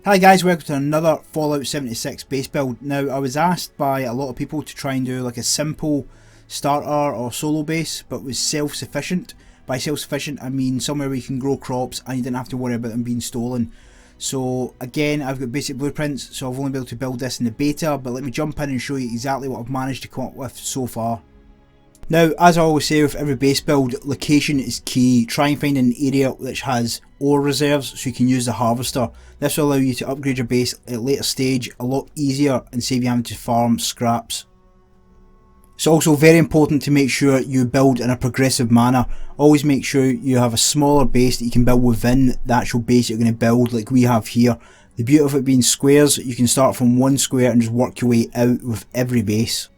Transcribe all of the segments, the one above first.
Hi guys, welcome to another Fallout 76 base build. Now, I was asked by a lot of people to try and do like a simple starter or solo base, but was self-sufficient. By self-sufficient, I mean somewhere where you can grow crops and you didn't have to worry about them being stolen. So again, I've got basic blueprints, so I've only been able to build this in the beta, but let me jump in and show you exactly what I've managed to come up with so far. Now, as I always say with every base build, location is key. Try and find an area which has ore reserves so you can use the harvester. This will allow you to upgrade your base at a later stage a lot easier and save you having to farm scraps. It's also very important to make sure you build in a progressive manner. Always make sure you have a smaller base that you can build within the actual base you're going to build, like we have here. The beauty of it being squares, you can start from one square and just work your way out with every base.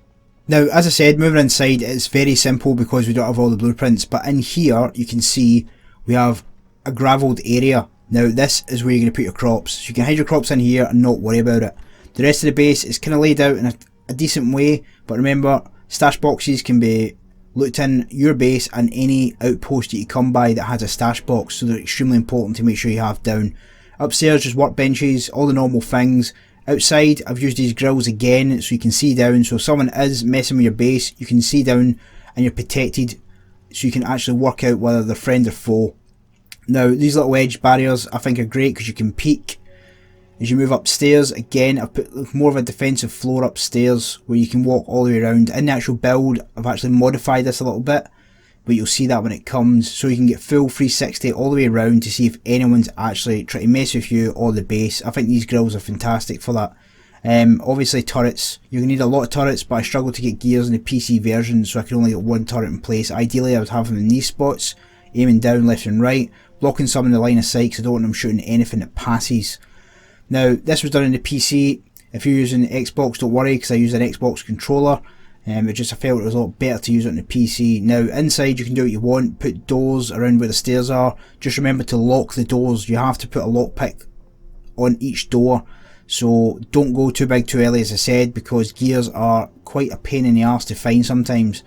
Now, as I said, moving inside it's very simple because we don't have all the blueprints, but in here you can see we have a gravelled area. Now this is where you're going to put your crops, so you can hide your crops in here and not worry about it. The rest of the base is kind of laid out in a decent way, but remember, stash boxes can be looked in your base and any outpost that you come by that has a stash box, so they're extremely important to make sure you have down. Upstairs just workbenches, all the normal things. Outside I've used these grills again so you can see down, so if someone is messing with your base you can see down and you're protected, so you can actually work out whether they're friend or foe. Now these little edge barriers I think are great because you can peek as you move upstairs. Again, I've put more of a defensive floor upstairs where you can walk all the way around. In the actual build I've actually modified this a little bit, but you'll see that when it comes, so you can get full 360 all the way around to see if anyone's actually trying to mess with you or the base. I think these grills are fantastic for that. Obviously turrets, you're going to need a lot of turrets, but I struggle to get gears in the PC version, so I can only get one turret in place. Ideally I would have them in these spots, aiming down left and right, blocking some in the line of sight because I don't want them shooting anything that passes. Now this was done in the PC. If you're using the Xbox, don't worry because I use an Xbox controller. I felt it was a lot better to use it on the PC. Now inside you can do what you want, put doors around where the stairs are. Just remember to lock the doors. You have to put a lockpick on each door, so don't go too big too early, as I said, because gears are quite a pain in the arse to find sometimes.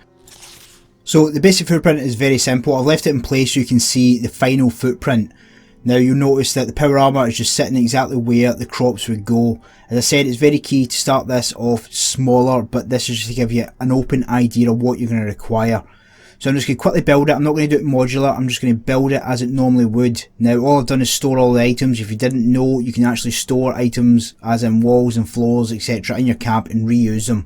So the basic footprint is very simple. I've left it in place so you can see the final footprint. Now you'll notice that the power armour is just sitting exactly where the crops would go. As I said, it's very key to start this off smaller, but this is just to give you an open idea of what you're going to require. So I'm just going to quickly build it. I'm not going to do it modular, I'm just going to build it as it normally would. Now all I've done is store all the items. If you didn't know, you can actually store items as in walls and floors etc. in your camp and reuse them.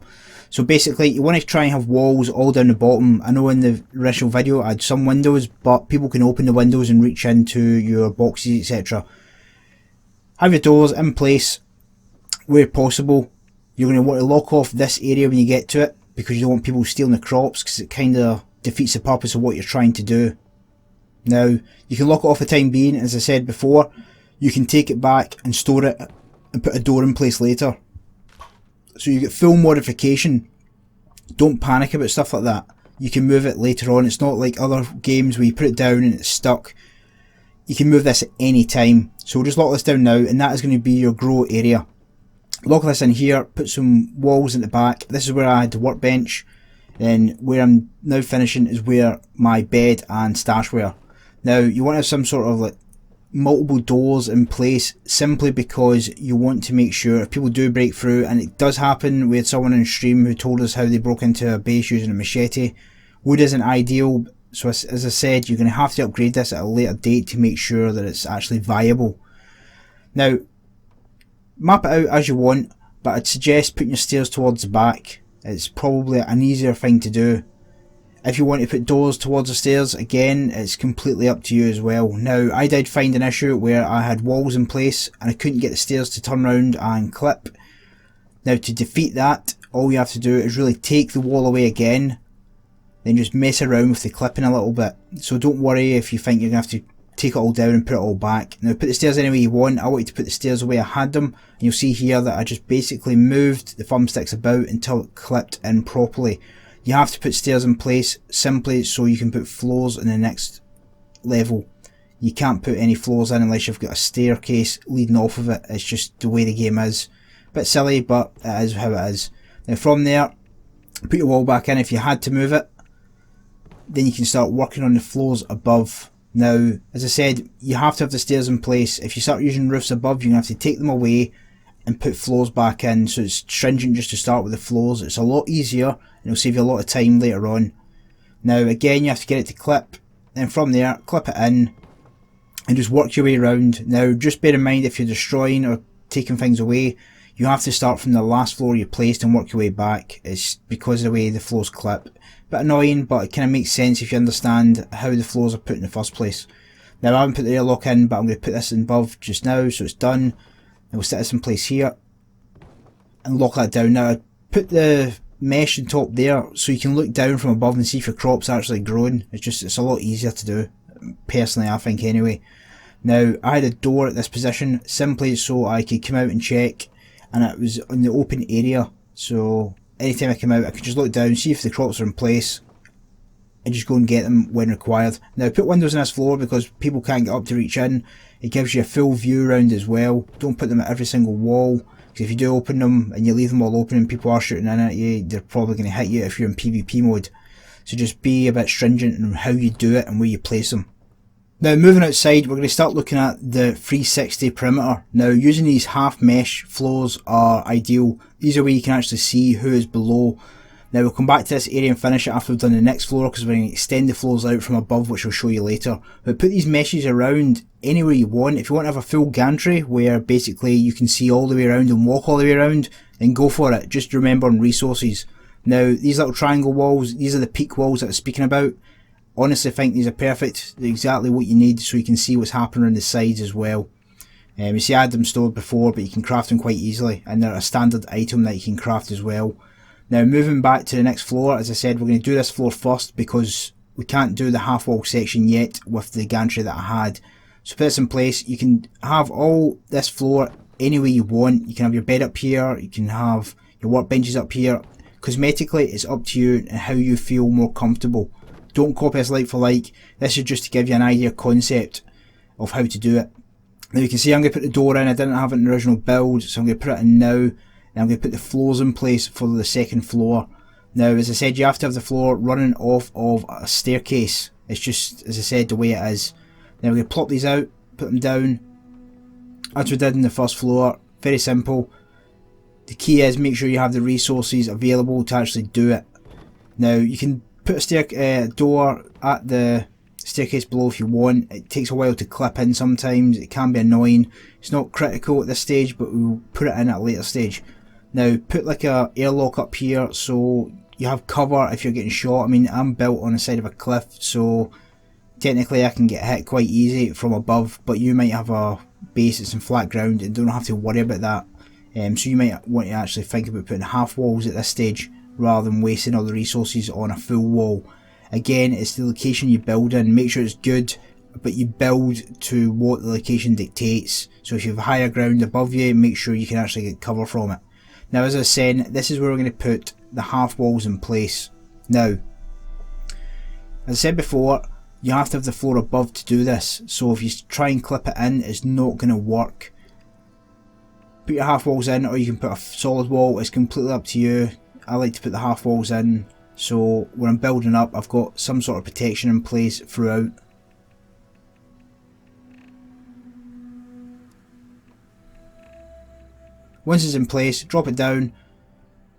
So basically you want to try and have walls all down the bottom. I know in the original video I had some windows, but people can open the windows and reach into your boxes etc. Have your doors in place where possible. You're going to want to lock off this area when you get to it because you don't want people stealing the crops, because it kind of defeats the purpose of what you're trying to do. Now you can lock it off for the time being. As I said before, you can take it back and store it and put a door in place later. So you get full modification. Don't panic about stuff like that. You can move it later on. It's not like other games where you put it down and it's stuck. You can move this at any time. So we'll just lock this down now, and that is going to be your grow area. Lock this in here, put some walls in the back. This is where I had the workbench. Then where I'm now finishing is where my bed and stash were. Now you want to have some sort of like multiple doors in place, simply because you want to make sure if people do break through, and it does happen. We had someone in stream who told us how they broke into a base using a machete. Wood isn't ideal, so as I said, you're going to have to upgrade this at a later date to make sure that it's actually viable. Now map it out as you want, but I'd suggest putting your stairs towards the back. It's probably an easier thing to do. If you want to put doors towards the stairs, again, it's completely up to you as well. Now, I did find an issue where I had walls in place and I couldn't get the stairs to turn around and clip. Now, to defeat that, all you have to do is really take the wall away again, then just mess around with the clipping a little bit. So don't worry if you think you're going to have to take it all down and put it all back. Now, put the stairs any way you want. I want you to put the stairs the way I had them. And you'll see here that I just basically moved the thumbsticks about until it clipped in properly. You have to put stairs in place simply so you can put floors in the next level. You can't put any floors in unless you've got a staircase leading off of it. It's just the way the game is. Bit silly, but it is how it is. Now from there, put your wall back in if you had to move it. Then you can start working on the floors above. Now, as I said, you have to have the stairs in place. If you start using roofs above, you're going to have to take them away and put floors back in, so it's stringent just to start with the floors. It's a lot easier and it'll save you a lot of time later on. Now again, you have to get it to clip, then from there clip it in and just work your way around. Now just bear in mind, if you're destroying or taking things away, you have to start from the last floor you placed and work your way back. It's because of the way the floors clip. Bit annoying, but it kind of makes sense if you understand how the floors are put in the first place. Now I haven't put the airlock in, but I'm going to put this in above just now, so it's done. And we'll set this in place here and lock that down. Now I put the mesh on top there so you can look down from above and see if your crop's actually grown. It's a lot easier to do, personally I think anyway. Now I had a door at this position simply so I could come out and check, and it was in the open area, so anytime I come out I could just look down, see if the crops are in place and just go and get them when required. Now put windows in this floor because people can't get up to reach in. It gives you a full view around as well. Don't put them at every single wall, because if you do open them and you leave them all open and people are shooting in at you, they're probably going to hit you if you're in PvP mode. So just be a bit stringent in how you do it and where you place them. Now moving outside, we're going to start looking at the 360 perimeter. Now using these half mesh floors are ideal. These are where you can actually see who is below. Now we'll come back to this area and finish it after we've done the next floor, because we're going to extend the floors out from above, which I'll show you later. But put these meshes around anywhere you want. If you want to have a full gantry where basically you can see all the way around and walk all the way around, then go for it. Just remember on resources. Now these little triangle walls, these are the peak walls that I was speaking about. Honestly I think these are perfect. They're exactly what you need so you can see what's happening on the sides as well. You see I had them stored before, but you can craft them quite easily, and they're a standard item that you can craft as well. Now moving back to the next floor, as I said, we're going to do this floor first because we can't do the half wall section yet with the gantry that I had. So put this in place. You can have all this floor any way you want. You can have your bed up here, you can have your workbenches up here. Cosmetically it's up to you and how you feel more comfortable. Don't copy this like for like. This is just to give you an idea concept of how to do it. Now you can see I'm going to put the door in. I didn't have it in the original build, so I'm going to put it in now. And I'm going to put the floors in place for the second floor. Now as I said, you have to have the floor running off of a staircase. It's just, as I said, the way it is. Now we're going to plop these out, put them down as we did in the first floor. Very simple. The key is make sure you have the resources available to actually do it. Now you can put a door at the staircase below if you want. It takes a while to clip in sometimes. It can be annoying. It's not critical at this stage, but we'll put it in at a later stage. Now put like a airlock up here so you have cover if you're getting shot. I mean, I'm built on the side of a cliff, so technically I can get hit quite easy from above, but you might have a base that's in flat ground and don't have to worry about that. So you might want to actually think about putting half walls at this stage rather than wasting all the resources on a full wall. Again, it's the location you build in. Make sure it's good, but you build to what the location dictates. So if you have higher ground above you, make sure you can actually get cover from it. Now as I was saying, this is where we're going to put the half walls in place. Now, as I said before, you have to have the floor above to do this. So if you try and clip it in, it's not going to work. Put your half walls in, or you can put a solid wall. It's completely up to you. I like to put the half walls in, so when I'm building up I've got some sort of protection in place throughout. Once it's in place, drop it down,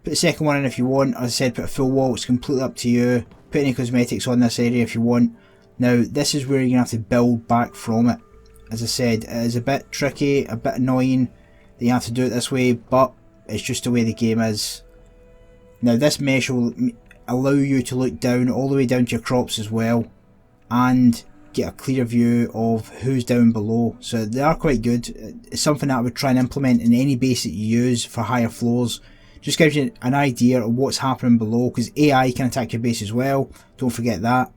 put the second one in if you want. As I said, put a full wall. It's completely up to you. Put any cosmetics on this area if you want. Now this is where you're going to have to build back from it. As I said, it is a bit tricky, a bit annoying that you have to do it this way, but it's just the way the game is. Now this mesh will allow you to look down all the way down to your crops as well, and get a clear view of who's down below. So they are quite good. It's something that I would try and implement in any base that you use for higher floors. Just gives you an idea of what's happening below, because AI can attack your base as well, don't forget that.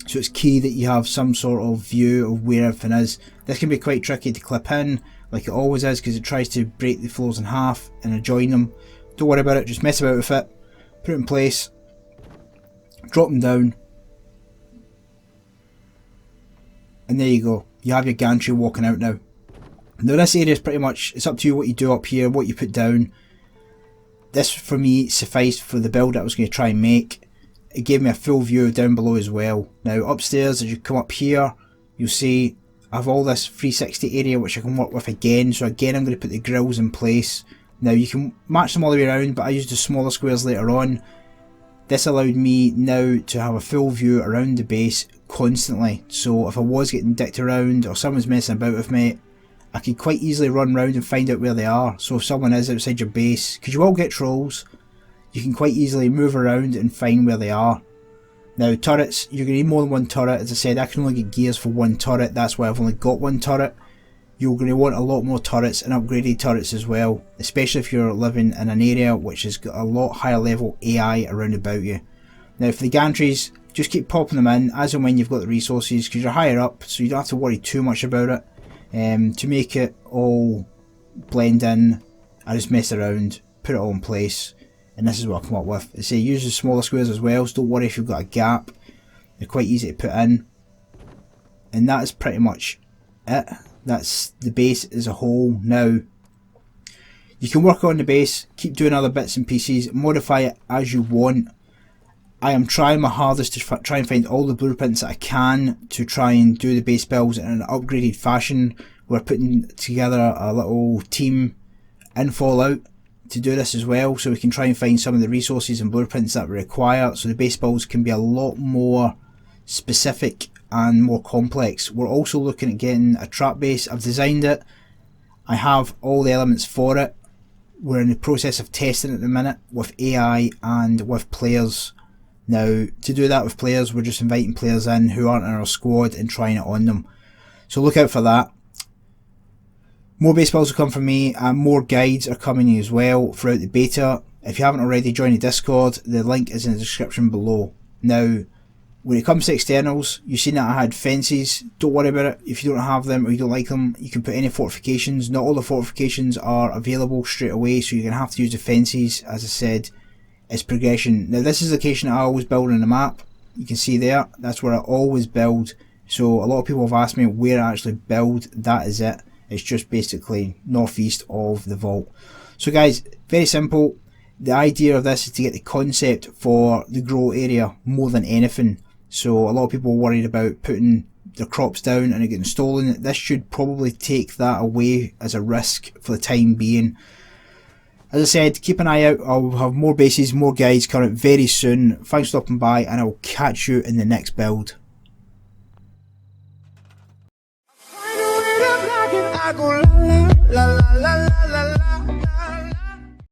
So it's key that you have some sort of view of where everything is. This can be quite tricky to clip in, like it always is, because it tries to break the floors in half and join them. Don't worry about it, just mess about with it, put it in place, drop them down, and there you go. You have your gantry walking out now. Now this area is pretty much, it's up to you what you do up here, what you put down. This for me sufficed for the build that I was going to try and make. It gave me a full view down below as well. Now upstairs, as you come up here, you'll see I have all this 360 area which I can work with again. So again, I'm going to put the grills in place. Now you can match them all the way around, but I used the smaller squares later on. This allowed me now to have a full view around the base constantly. So if I was getting dicked around or someone's messing about with me, I could quite easily run around and find out where they are. So if someone is outside your base, because you will get trolls, you can quite easily move around and find where they are. Now turrets, you're going to need more than one turret. As I said, I can only get gears for one turret, that's why I've only got one turret. You're going to want a lot more turrets and upgraded turrets as well, especially if you're living in an area which has got a lot higher level AI around about you. Now for the gantries, just keep popping them in as and when you've got the resources, because you're higher up, so you don't have to worry too much about it. To make it all blend in, I just mess around, put it all in place, and this is what I come up with. I say use the smaller squares as well, so don't worry if you've got a gap, they're quite easy to put in. And that is pretty much it. That's the base as a whole. Now you can work on the base, keep doing other bits and pieces, modify it as you want. I am trying my hardest to try and find all the blueprints that I can to try and do the base builds in an upgraded fashion. We're putting together a little team in Fallout to do this as well, so we can try and find some of the resources and blueprints that we require, so the base builds can be a lot more specific and more complex. We're also looking at getting a trap base. I've designed it, I have all the elements for it. We're in the process of testing it at the minute with AI and with players. Now to do that with players, we're just inviting players in who aren't in our squad and trying it on them, so look out for that. More base builds will come from me, and more guides are coming as well throughout the beta. If you haven't already, joined the Discord, the link is in the description below. Now when it comes to externals, you've seen that I had fences. Don't worry about it. If you don't have them or you don't like them, you can put any fortifications. Not all the fortifications are available straight away, so you're going to have to use the fences. As I said, it's progression. Now this is the location I always build on the map. You can see there, that's where I always build. So a lot of people have asked me where I actually build. That is it. It's just basically northeast of the vault. So guys, very simple. The idea of this is to get the concept for the grow area more than anything. So a lot of people are worried about putting their crops down and it getting stolen. This should probably take that away as a risk for the time being. As I said, keep an eye out. I'll have more bases, more guides coming very soon. Thanks for stopping by, and I'll catch you in the next build. I go la la la la la la.